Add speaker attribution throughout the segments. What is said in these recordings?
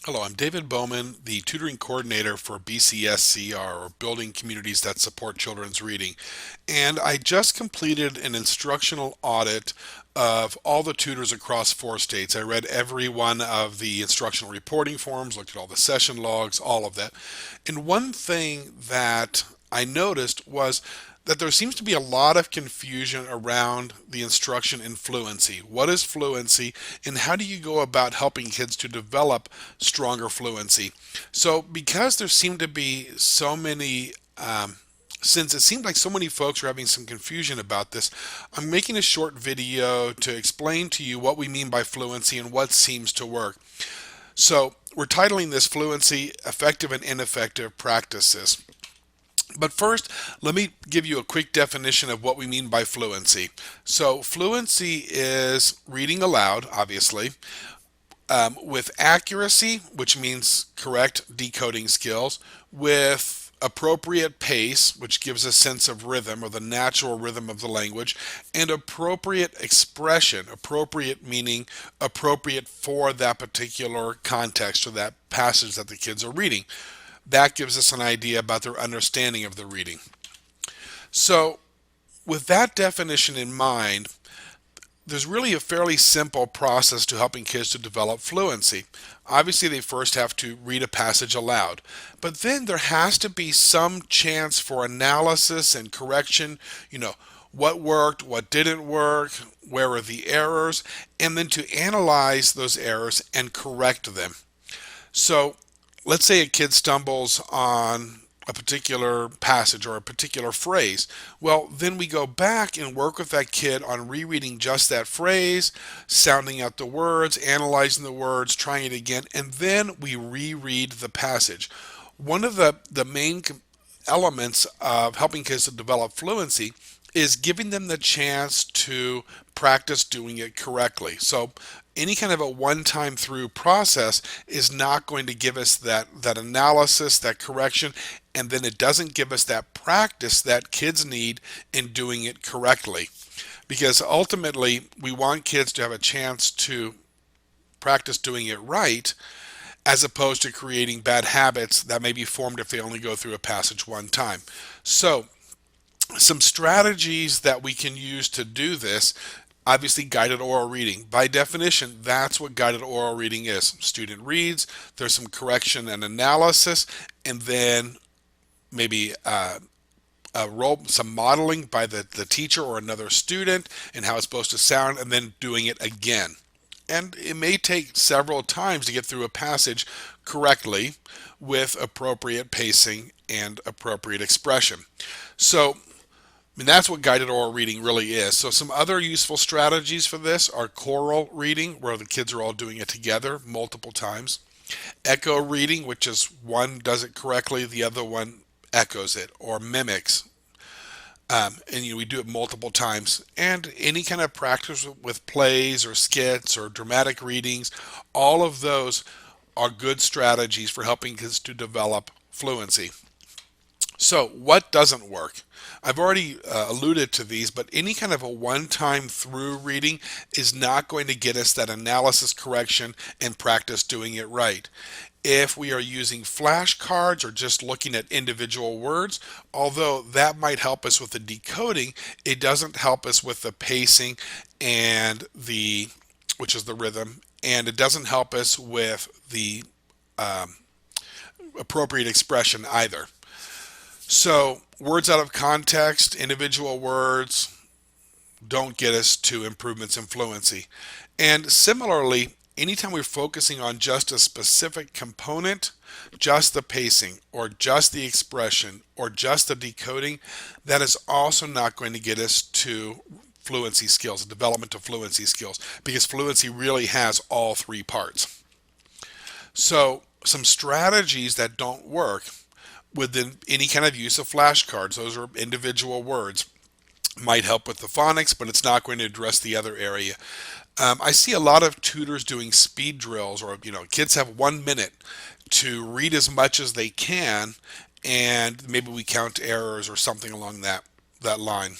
Speaker 1: Hello, I'm David Bowman, the tutoring coordinator for BCSCR, or Building Communities That Support Children's Reading. And I just completed an instructional audit of all the tutors across 4 states. I read every one of the instructional reporting forms, looked at all the session logs, all of that. And one thing that I noticed was that there seems to be a lot of confusion around the instruction in fluency. What is fluency, and how do you go about helping kids to develop stronger fluency? So, because there seem to be so many since it seemed like so many folks are having some confusion about this, I'm making a short video to explain to you what we mean by fluency and what seems to work. So, we're titling this Fluency Effective and Ineffective Practices. But first, let me give you a quick definition of what we mean by fluency. So, fluency is reading aloud, obviously, with accuracy, which means correct decoding skills, with appropriate pace, which gives a sense of rhythm or the natural rhythm of the language, and appropriate expression, appropriate meaning appropriate for that particular context or that passage that the kids are reading. That gives us an idea about their understanding of the reading. So, with that definition in mind, there's really a fairly simple process to helping kids to develop fluency. Obviously, they first have to read a passage aloud, but then there has to be some chance for analysis and correction. What worked, what didn't work, where are the errors, and then to analyze those errors and correct them. So, let's say a kid stumbles on a particular passage or a particular phrase. Well, then we go back and work with that kid on rereading just that phrase, sounding out the words, analyzing the words, trying it again, and then we reread the passage. One of the main elements of helping kids to develop fluency is giving them the chance to practice doing it correctly. So any kind of a one-time through process is not going to give us that analysis, that correction, and then it doesn't give us that practice that kids need in doing it correctly. Because ultimately, we want kids to have a chance to practice doing it right, as opposed to creating bad habits that may be formed if they only go through a passage one time. So, some strategies that we can use to do this. Obviously, guided oral reading. By definition, that's what guided oral reading is. Student reads, there's some correction and analysis, and then maybe some modeling by the teacher or another student and how it's supposed to sound, and then doing it again. And it may take several times to get through a passage correctly with appropriate pacing and appropriate expression. So, that's what guided oral reading really is. So some other useful strategies for this are choral reading, where the kids are all doing it together multiple times. Echo reading, which is one does it correctly, the other one echoes it or mimics. And we do it multiple times. And any kind of practice with plays or skits or dramatic readings, all of those are good strategies for helping kids to develop fluency. So, what doesn't work? I've already alluded to these, but any kind of a one-time through reading is not going to get us that analysis, correction, and practice doing it right. If we are using flashcards or just looking at individual words, although that might help us with the decoding, it doesn't help us with the pacing and which is the rhythm, and it doesn't help us with the appropriate expression either. So, words out of context, individual words, don't get us to improvements in fluency. And similarly, anytime we're focusing on just a specific component, just the pacing, or just the expression, or just the decoding, that is also not going to get us to fluency skills, development of fluency skills, because fluency really has all three parts. So, some strategies that don't work within any kind of use of flashcards, those are individual words, might help with the phonics, but it's not going to address the other area. I see a lot of tutors doing speed drills, or kids have 1 minute to read as much as they can, and maybe we count errors or something along that line.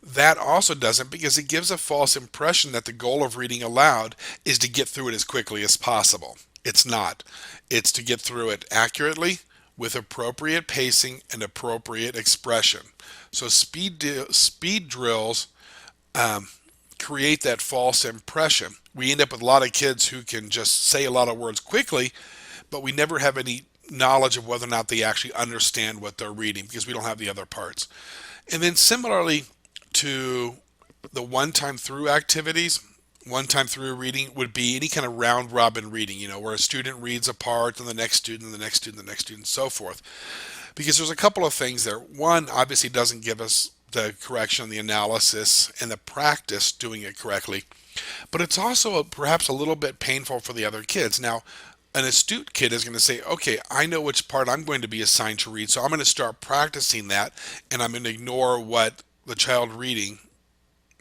Speaker 1: That also doesn't, because it gives a false impression that the goal of reading aloud is to get through it as quickly as possible. It's not. It's to get through it accurately with appropriate pacing and appropriate expression. So speed drills um, create that false impression. We end up with a lot of kids who can just say a lot of words quickly, but we never have any knowledge of whether or not they actually understand what they're reading because we don't have the other parts. And then similarly to the one-time through activities, one-time through reading would be any kind of round robin reading, where a student reads a part and the next student and the next student and the next student and so forth. Because there's a couple of things there. One, obviously doesn't give us the correction, the analysis, and the practice doing it correctly. But it's also perhaps a little bit painful for the other kids. Now, an astute kid is going to say, okay, I know which part I'm going to be assigned to read, so I'm going to start practicing that, and I'm going to ignore what the child reading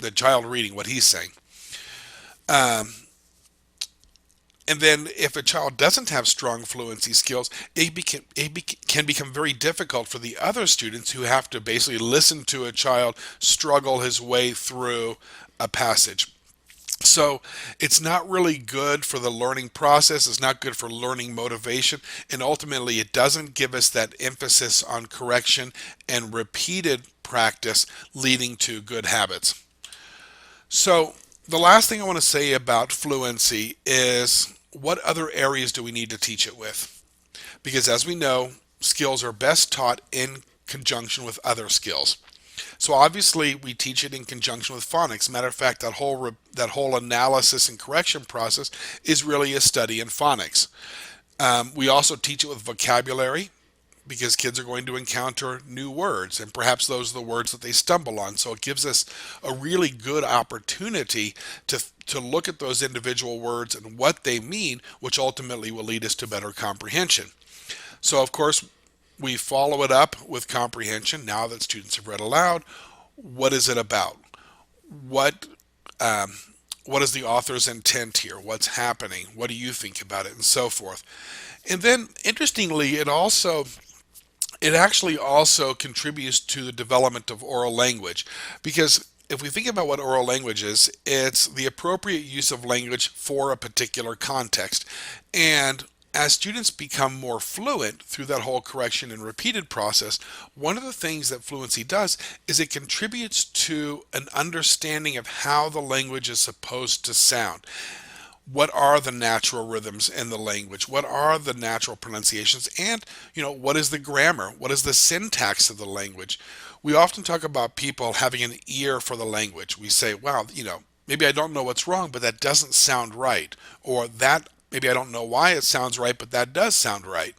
Speaker 1: what he's saying. Um, and then if a child doesn't have strong fluency skills, can become very difficult for the other students who have to basically listen to a child struggle his way through a passage. So it's not really good for the learning process. It's not good for learning motivation. And ultimately, it doesn't give us that emphasis on correction and repeated practice leading to good habits. So the last thing I want to say about fluency is what other areas do we need to teach it with? Because as we know, skills are best taught in conjunction with other skills. So obviously we teach it in conjunction with phonics. Matter of fact, that whole analysis and correction process is really a study in phonics. We also teach it with vocabulary because kids are going to encounter new words, and perhaps those are the words that they stumble on. So it gives us a really good opportunity to look at those individual words and what they mean, which ultimately will lead us to better comprehension. So of course, we follow it up with comprehension. Now that students have read aloud, what is it about? What um, what is the author's intent here? What's happening? What do you think about it? And so forth. And then, interestingly, it actually also contributes to the development of oral language, because if we think about what oral language is, it's the appropriate use of language for a particular context. And as students become more fluent through that whole correction and repeated process, one of the things that fluency does is it contributes to an understanding of how the language is supposed to sound. What are the natural rhythms in the language? What are the natural pronunciations? And, what is the grammar? What is the syntax of the language? We often talk about people having an ear for the language. We say, wow, maybe I don't know what's wrong, but that doesn't sound right. Or that, maybe I don't know why it sounds right, but that does sound right.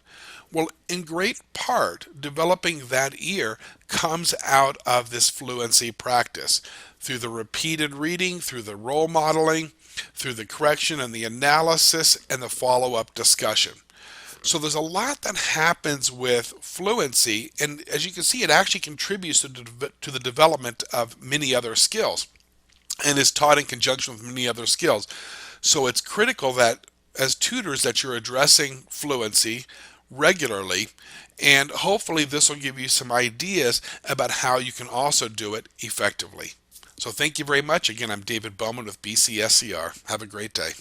Speaker 1: Well, in great part, developing that ear comes out of this fluency practice through the repeated reading, through the role modeling, through the correction and the analysis and the follow-up discussion. So there's a lot that happens with fluency, and as you can see, it actually contributes to the development of many other skills and is taught in conjunction with many other skills. So it's critical that as tutors that you're addressing fluency regularly, and hopefully this will give you some ideas about how you can also do it effectively. So thank you very much. Again, I'm David Bowman with BCSCR. Have a great day.